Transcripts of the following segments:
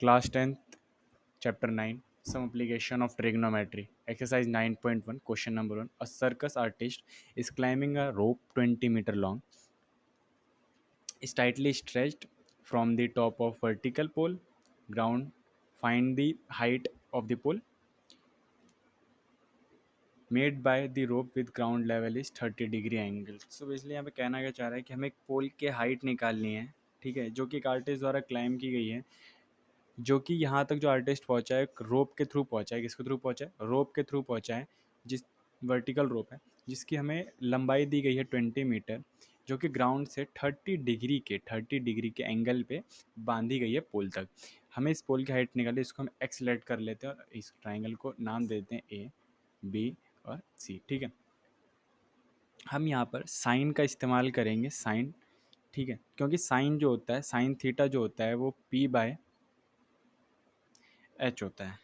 Class 10th, Chapter 9, Some Application of Trigonometry. Exercise 9.1, Question number 1. A circus artist is climbing a rope 20-meter long, is tightly stretched from the top of vertical pole, ground. Find the height of the pole made by the rope with ground level is 30 degree angle. So basically यहाँ पे कहना क्या चाह रहा है कि हमें एक पोल के हाइट निकालनी है, ठीक है, जो कि एक आर्टिस्ट द्वारा क्लाइम की गई है, जो कि यहाँ तक जो आर्टिस्ट पहुँचा है रोप के थ्रू पहुँचा है. किसके थ्रू पहुँचा है? रोप के थ्रू पहुँचा है, जिस वर्टिकल रोप है, जिसकी हमें लंबाई दी गई है 20 मीटर, जो कि ग्राउंड से 30 डिग्री के एंगल पे बांधी गई है पोल तक. हमें इस पोल की हाइट निकाली, इसको हम एक्स लेट कर लेते हैं और इस ट्राइंगल को नाम देते हैं ए, बी और सी. ठीक है, हम यहाँ पर साइन का इस्तेमाल करेंगे, साइन, ठीक है, क्योंकि साइन जो होता है, साइन थीटा जो होता है वो पी बाय एच होता है.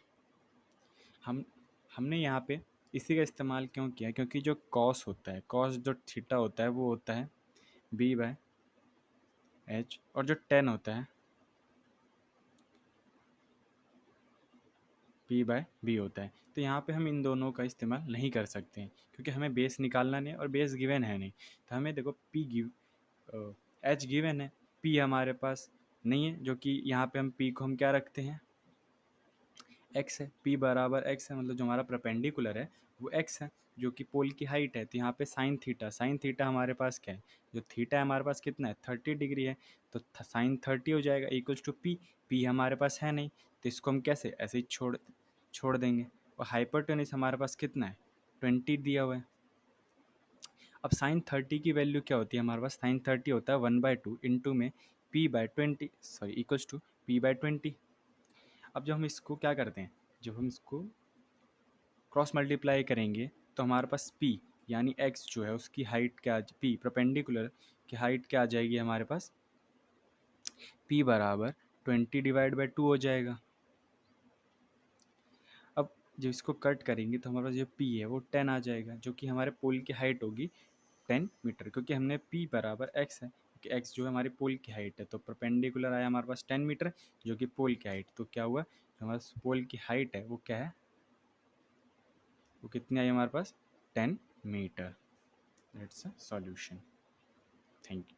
हम हमने यहाँ पे इसी का इस्तेमाल क्यों किया? क्योंकि जो कॉस होता है, कॉस जो थीटा होता है वो होता है बी बाय एच, और जो टेन होता है पी बाय बी होता है. तो यहाँ पे हम इन दोनों का इस्तेमाल नहीं कर सकते हैं, क्योंकि हमें बेस निकालना नहीं है और बेस गिवन है नहीं. तो हमें देखो पी गिव एच गिवन है, पी हमारे पास नहीं है, जो कि यहाँ पे हम पी को हम क्या रखते हैं? एक्स है. पी बराबर एक्स है, मतलब जो हमारा परपेंडिकुलर है वो एक्स है, जो कि पोल की हाइट है. तो यहाँ पे साइन थीटा, साइन थीटा हमारे पास क्या है? जो थीटा है हमारे पास कितना है? 30 डिग्री है. तो साइन 30 हो जाएगा इक्वल्स टू पी. पी हमारे पास है नहीं, तो इसको हम कैसे ऐसे ही छोड़ देंगे. और हाइपोटेन्यूज हमारे पास कितना है? 20 दिया हुआ है. अब साइन 30 की वैल्यू क्या होती है हमारे पास? साइन 30 होता है 1/2 इंटू में P by 20, sorry equals to P by 20. अब जब हम इसको क्या करते हैं, जब हम इसको क्रॉस मल्टीप्लाई करेंगे तो हमारे पास p यानी x जो है उसकी हाइट क्या, p परपेंडिकुलर की हाइट क्या आ जाएगी हमारे पास? p बराबर 20/2 हो जाएगा. अब जब इसको कट करेंगे तो हमारे पास जो p है वो 10 आ जाएगा, जो कि हमारे पोल की हाइट होगी 10 मीटर, क्योंकि हमने p बराबर x है, क्योंकि x जो है हमारी पोल की हाइट है. तो परपेंडिकुलर आया हमारे पास 10 मीटर, जो कि पोल की हाइट. तो क्या हुआ, जो हमारे पोल की हाइट है वो क्या है, वो कितनी आई हमारे पास? 10 metre. That's a solution. Thank you.